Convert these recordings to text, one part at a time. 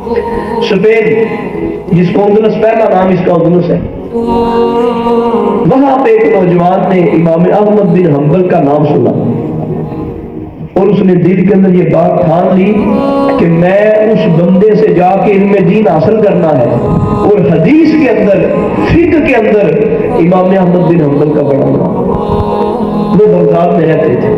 Spain جس کو اندلس پہلا نام اس کا اندلس ہے، وہاں پہ ایک نوجوان نے امام احمد بن حنبل کا نام سنا اور اس نے دل کے اندر یہ بات ٹھان لی کہ میں اس بندے سے جا کے علم دین حاصل کرنا ہے اور حدیث کے اندر فقہ کے اندر امام احمد بن حنبل کا بڑھانا۔ وہ بغداد میں رہتے تھے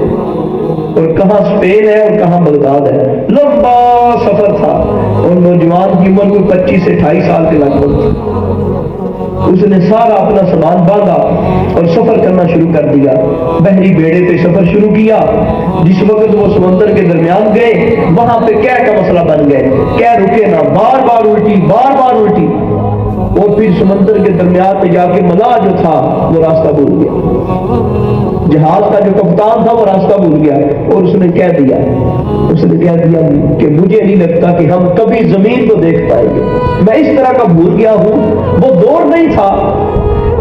اور کہاں اسپین ہے اور کہاں بغداد ہے، لمبا سفر تھا اور نوجوان کی عمر کوئی 25 سے 28 سال کے لگ بھگ تھی۔ اس نے سارا اپنا سامان باندھا اور سفر کرنا شروع کر دیا، بحری بیڑے پہ سفر شروع کیا۔ جس وقت وہ سمندر کے درمیان گئے وہاں پہ کیا کا مسئلہ بن گئے، کیا رکے نہ، بار بار الٹی اور پھر سمندر کے درمیان میں جا کے ملاح جو تھا وہ راستہ بھول گیا، جہاز کا جو کپتان تھا وہ راستہ بھول گیا اور اس نے کہہ دیا کہ مجھے نہیں لگتا کہ ہم کبھی زمین کو دیکھ پائیں گے، میں اس طرح کا بھول گیا ہوں۔ وہ دور نہیں تھا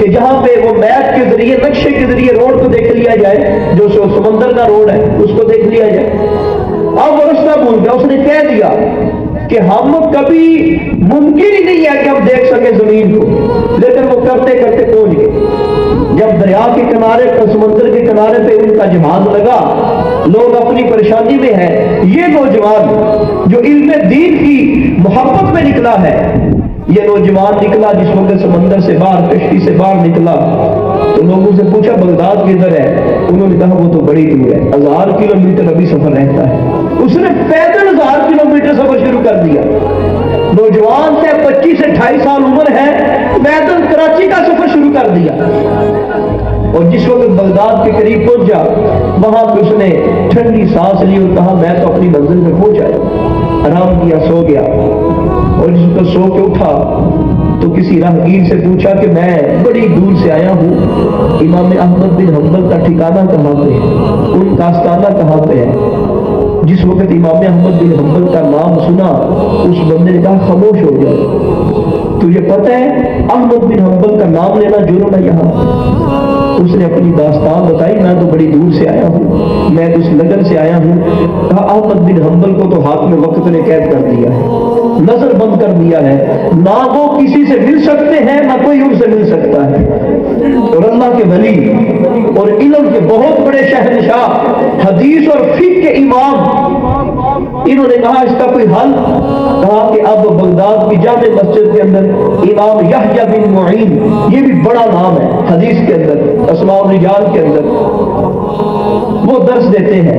کہ جہاں پہ وہ میپ کے ذریعے، نقشے کے ذریعے روڈ کو دیکھ لیا جائے، جو سمندر کا روڈ ہے اس کو دیکھ لیا جائے۔ اب وہ راستہ بھول گیا، اس نے کہہ دیا کہ ہم کبھی ممکن ہی نہیں ہے کہ ہم دیکھ سکیں زمین کو، لیکن وہ کرتے کرتے پہنچ گئے۔ جب دریا کے کنارے پر، سمندر کے کنارے پہ ان کا جہاز لگا، لوگ اپنی پریشانی میں ہیں، یہ نوجوان جو علم دین کی محبت میں نکلا ہے، یہ نوجوان نکلا جس وقت سمندر سے باہر، کشتی سے باہر نکلا تو لوگوں سے پوچھا بغداد کدھر ہے؟ انہوں نے کہا وہ تو بڑی دور ہے، 1000 کلومیٹر ابھی سفر رہتا ہے۔ اس نے پیدل 1000 کلومیٹر سفر شروع کر دیا۔ نوجوان سے 25 سے 28 سال عمر ہے، پیدل کراچی کا سفر شروع کر دیا اور جس وقت بغداد کے قریب پہنچا وہاں پہ اس نے ٹھنڈی سانس لی اور کہا میں تو اپنی منزل میں پہنچا، آرام کیا، سو گیا۔ اور جس وقت سو کے اٹھا تو کسی راہگیر سے پوچھا کہ میں بڑی دور سے آیا ہوں، امام احمد بن حنبل کا ٹھکانہ کہاں پہ ہے، ان کا آستانہ کہاں پہ ہے؟ جس وقت امام احمد بن حنبل کا نام سنا اس بندے نے کہا خاموش ہو جائے، تجھے پتہ ہے احمد بن حنبل کا نام لینا جرم ہے یہاں؟ اس نے اپنی داستان بتائی، میں تو بڑی دور سے آیا ہوں، میں تو اس نگر سے آیا ہوں۔ کہا احمد بن حنبل کو تو ہاتھ میں وقت نے قید کر دیا ہے، نظر بند کر دیا ہے، نہ وہ کسی سے مل سکتے ہیں نہ کوئی ان سے مل سکتا ہے۔ اور اللہ کے ولی اور علم کے بہت بڑے شہنشاہ، حدیث اور فقہ کے امام، انہوں نے کہا اس کا کوئی حل؟ کہا کہ اب بغداد کی جامع مسجد کے اندر امام یحییٰ بن معین، یہ بھی بڑا نام ہے حدیث کے اندر، اسماء الرجال کے اندر، وہ درس دیتے ہیں۔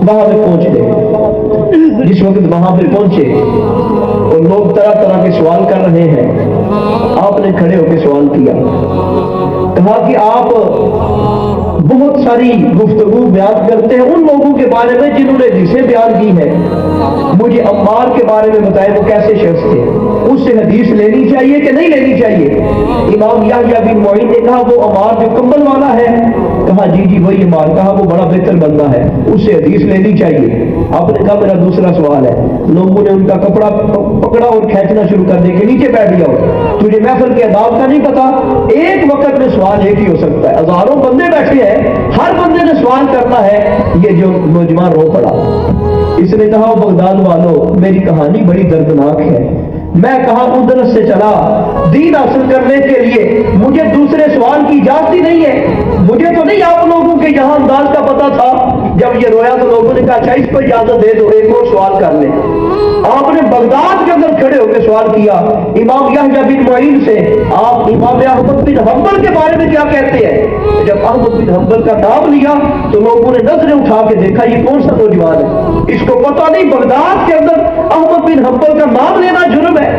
وہاں پہ پہنچ گئے۔ جس وقت وہاں پہ پہنچے اور لوگ طرح طرح کے سوال کر رہے ہیں، آپ نے کھڑے ہو کے سوال کیا، کہا کہ آپ بہت ساری گفتگو بیان کرتے ہیں ان لوگوں کے بارے میں جنہوں نے حدیثیں بیان کی ہیں، مجھے عمار کے بارے میں بتائے وہ کیسے شخص تھے، اس سے حدیث لینی چاہیے کہ نہیں لینی چاہیے؟ امام یحییٰ بن معین نے کہا وہ عمار جو کمبل والا ہے؟ کہا جی وہی عمار۔ کہا وہ بڑا بہتر بندہ ہے، اس سے حدیث لینی چاہیے۔ آپ نے کہا میرا دوسرا سوال ہے۔ لوگوں نے ان کا کپڑا پکڑا اور کھینچنا شروع کر دیا کہ نیچے بیٹھ جاؤ، تجھے محفل کے آداب کا نہیں پتا؟ ایک وقت میں سوال ایک ہی ہو سکتا ہے، ہزاروں بندے بیٹھے ہیں، ہر بندے نے سوال کرنا ہے۔ یہ جو نوجوان رو پڑا، اس نے کہا بغداد والو میری کہانی بڑی دردناک ہے، میں کہاں اندلس سے چلا دین حاصل کرنے کے لیے، مجھے دوسرے سوال کی اجازت ہی نہیں ہے، مجھے تو نہیں آپ لوگوں کے یہاں انداز کا پتا تھا۔ جب یہ رویا تو لوگوں نے کہا اچھا اس کو اجازت دے دو، ایک اور سوال کر لیں۔ آپ نے بغداد کے اندر کھڑے ہو کے سوال کیا امام یحییٰ بن معین سے، آپ امام احمد بن حنبل کے بارے میں کیا کہتے ہیں؟ جب احمد بن حنبل کا نام لیا تو لوگوں نے نظریں اٹھا کے دیکھا یہ کون سا نوجوان ہے، اس کو پتہ نہیں بغداد کے اندر احمد بن حنبل کا نام لینا جرم ہے،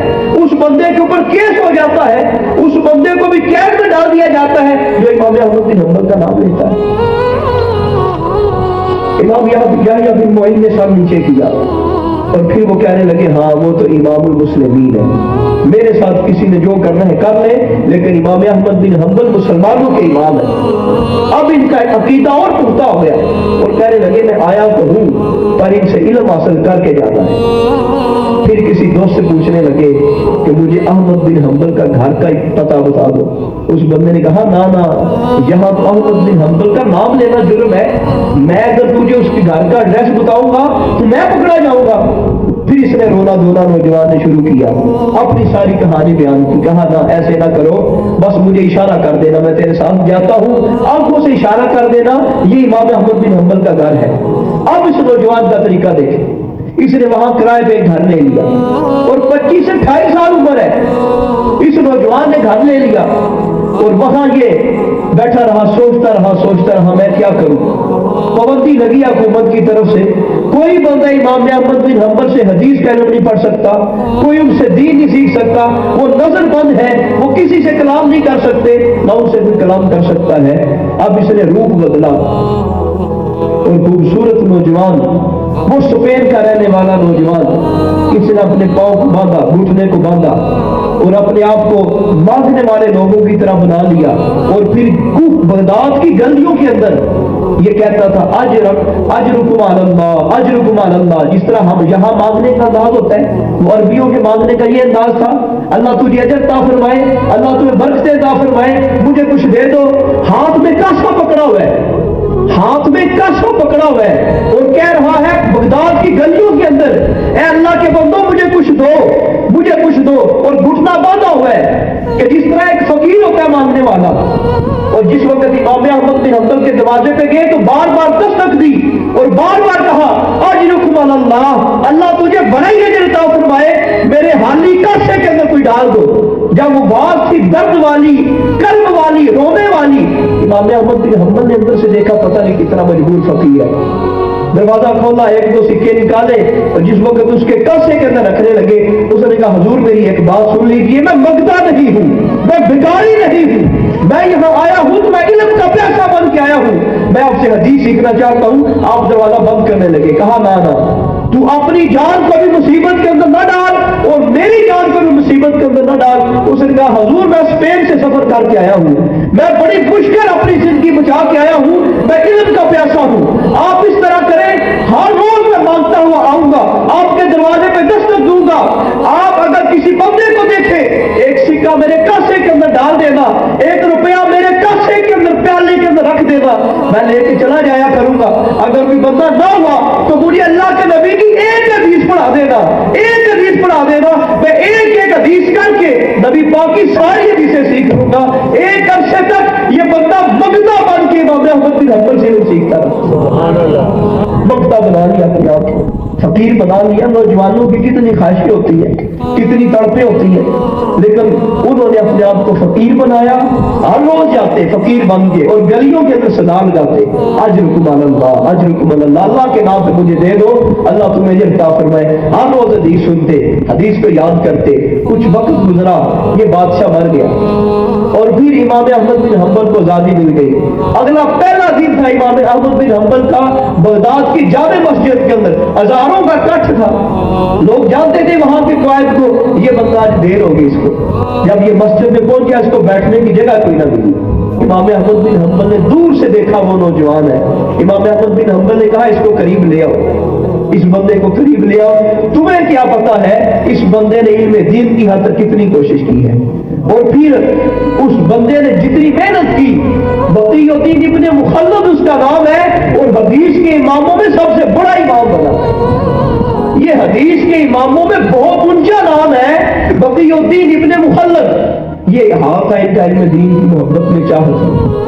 اس بندے کے اوپر کیس ہو جاتا ہے، اس بندے کو بھی قید میں ڈال دیا جاتا ہے جو امام احمد بن حنبل کا نام لیتا ہے۔ امام یحییٰ بن معین نے سر نیچے کیا اور پھر وہ کہنے لگے ہاں وہ تو امام المسلمین ہے، میرے ساتھ کسی نے جو کرنا ہے کر لے، لیکن امام احمد بن حنبل مسلمانوں کے امام ہے۔ اب ان کا عقیدہ اور پختہ ہو گیا اور کہنے لگے میں آیا تو ہوں پر ان سے علم حاصل کر کے جانا ہے۔ پھر کسی دوست سے پوچھنے لگے کہ مجھے احمد بن حنبل کا گھر کا پتہ بتا دو۔ اس بندے نے کہا نا یہاں تو احمد بن حنبل کا نام لینا جرم ہے، میں اگر تجھے اس کے گھر کا ایڈریس بتاؤں گا تو میں پکڑا جاؤں گا۔ پھر اس نے رونا دھونا نوجوان نے شروع کیا، اپنی ساری کہانی بیان کی، کہا نہ ایسے نہ کرو، بس مجھے اشارہ کر دینا، میں تیرے ساتھ جاتا ہوں، آنکھوں سے اشارہ کر دینا، یہ امام احمد بن حنبل کا گھر ہے۔ اب اس نوجوان کا طریقہ دیکھیں، اس نے وہاں کرائے پہ ایک گھر لے لیا اور 25 سے 28 سال عمر ہے، اس نوجوان نے گھر لے لیا اور وہاں یہ بیٹھا رہا، سوچتا رہا میں کیا کروں۔ پابندی لگی حکومت کی طرف سے، کوئی بندہ امام احمد بن حنبل سے حدیث کا علم نہیں پڑھ سکتا، کوئی ان سے دین نہیں سیکھ سکتا، وہ نظر بند ہے، وہ کسی سے کلام نہیں کر سکتے، نہ ان سے کوئی کلام کر سکتا ہے۔ اب اس نے روح بدلا اور خوبصورت نوجوان، وہ اسپین کا رہنے والا نوجوان، اس نے اپنے پاؤں کو باندھا، گھٹنے کو باندھا اور اپنے آپ کو مانگنے والے لوگوں کی طرح بنا لیا، اور پھر بغداد کی گلیوں کے اندر یہ کہتا تھا اجرکم علی اللہ، اجرکم علی اللہ، جس طرح ہم یہاں مانگنے کا انداز ہوتا ہے، وہ عربیوں کے مانگنے کا یہ انداز تھا، اللہ تجھے اجر عطا فرمائے، اللہ تمہیں برکتیں عطا فرمائے، مجھے کچھ دے دو۔ ہاتھ میں کاسا پکڑا ہوا ہے، ہاتھ میں کاسا پکڑا ہوا ہے اور کہہ رہا ہے بغداد کی گلیوں کے اندر، اے اللہ کے بندوں مجھے کچھ دو، مجھے کچھ دو، اور گھٹنا باندھا ہوا ہے کہ جس طرح ایک فقیر ہوتا ہے مانگنے والا۔ اور جس وقت امام احمد بن حنبل کے دروازے پہ گئے تو بار بار دستک دی اور بار بار کہا اجرکم علی اللہ، اللہ تجھے بڑا ہی اجر عطا فرمائے، میرے حالی کاسے کے اندر کوئی ڈال دو۔ جب وہ بات تھی درد والی، قلب والی، رونے والی، امام احمد بن حنبل نے اندر سے دیکھا پتہ نہیں کتنا مجبور فقیر ہے، دروازہ کھولا، ایک دو سکے نکالے اور جس وقت اس کے کاسے کے اندر رکھنے لگے، اس نے کہا حضور میری ایک بات سن لیجیے، میں مانگتا نہیں ہوں، میں بھکاری نہیں ہوں، میں یہاں آیا ہوں تو میں علم کا پیاسا بن کے آیا ہوں، میں آپ سے حدیث سیکھنا چاہتا ہوں۔ آپ دروازہ بند کرنے لگے، کہا نہ تو اپنی جان کو بھی مصیبت کے اندر نہ ڈال اور میری جان کو بھی مصیبت کے اندر نہ ڈال۔ اس نے کہا حضور میں اسپین سے سفر کر کے آیا ہوں، میں بڑی مشکل اپنی زندگی بچا کے آیا ہوں، میں علم کا پیاسا ہوں، آپ اس طرح کریں، ہر روز میں مانگتا ہوا آؤں گا، آپ کے دروازے پہ دستک دوں گا، آپ اگر کسی بندے کو دیکھیں ایک سکہ میرے کاسے کے اندر ڈال دینا، 1 روپیہ میرے کاسے کے اندر پیالے کے اندر رکھ دینا، میں لے کے چلا جایا کروں گا، اگر کوئی بندہ نہ ہوا تو مجھے اللہ کے نبی کی ایک حدیث پڑھا دینا، ایک حدیث پڑھا دینا، میں ایک ایک حدیث کر کے نبی پاک کی ساری حدیثیں سیکھ لوں گا۔ ایک عرصے تک یہ بندہ مگتا بن کے امام احمد بن حنبل سے سیکھتا رہا، سبحان اللہ، مگتا بنا لیا اپنے آپ کو، فقیر بنا لیا۔ نوجوانوں کی کتنی خواہشیں ہوتی ہیں، کتنی تڑپیں ہوتی ہیں، لیکن انہوں نے اپنے آپ کو فقیر بنایا، ہر روز جاتے فقیر بن گئے اور گلیوں کے اندر صدا لگاتے اجرکم علی اللہ، اجرکم علی اللہ، اللہ کے نام پہ مجھے دے دو، اللہ تمہیں اجر عطا فرمائے۔ ہر روز حدیث سنتے، حدیث کو یاد کرتے، کچھ وقت گزرا، یہ بادشاہ مر گیا اور پھر امام احمد بن حنبل کو آزادی مل گئی۔ اگلا پہلا دن تھا امام احمد بن حنبل کا بغداد کی جامع مسجد کے اندر، ہزاروں کا کٹھ تھا، لوگ جانتے تھے وہاں کے قائد کو، یہ بندہ آج دیر ہوگی اس کو، جب یہ مسجد میں پہنچا اس کو بیٹھنے کی جگہ کوئی نہ ملی۔ امام احمد بن حنبل نے دور سے دیکھا وہ نوجوان ہے، امام احمد بن حنبل نے کہا اس کو قریب لے آؤ، اس بندے کو قریب لے آؤ، تمہیں کیا پتا ہے اس بندے نے علم دین کی حد تک کتنی کوشش کی ہے۔ اور پھر اس بندے نے جتنی محنت کی، بقی الدین ابن مخلد اس کا نام ہے اور حدیث کے اماموں میں سب سے بڑا امام بنا، یہ حدیث کے اماموں میں بہت اونچا نام ہے بقی الدین ابن مخلد، یہ ہاتھ ہے ان کا علم دین کی محبت میں چاہت ہے۔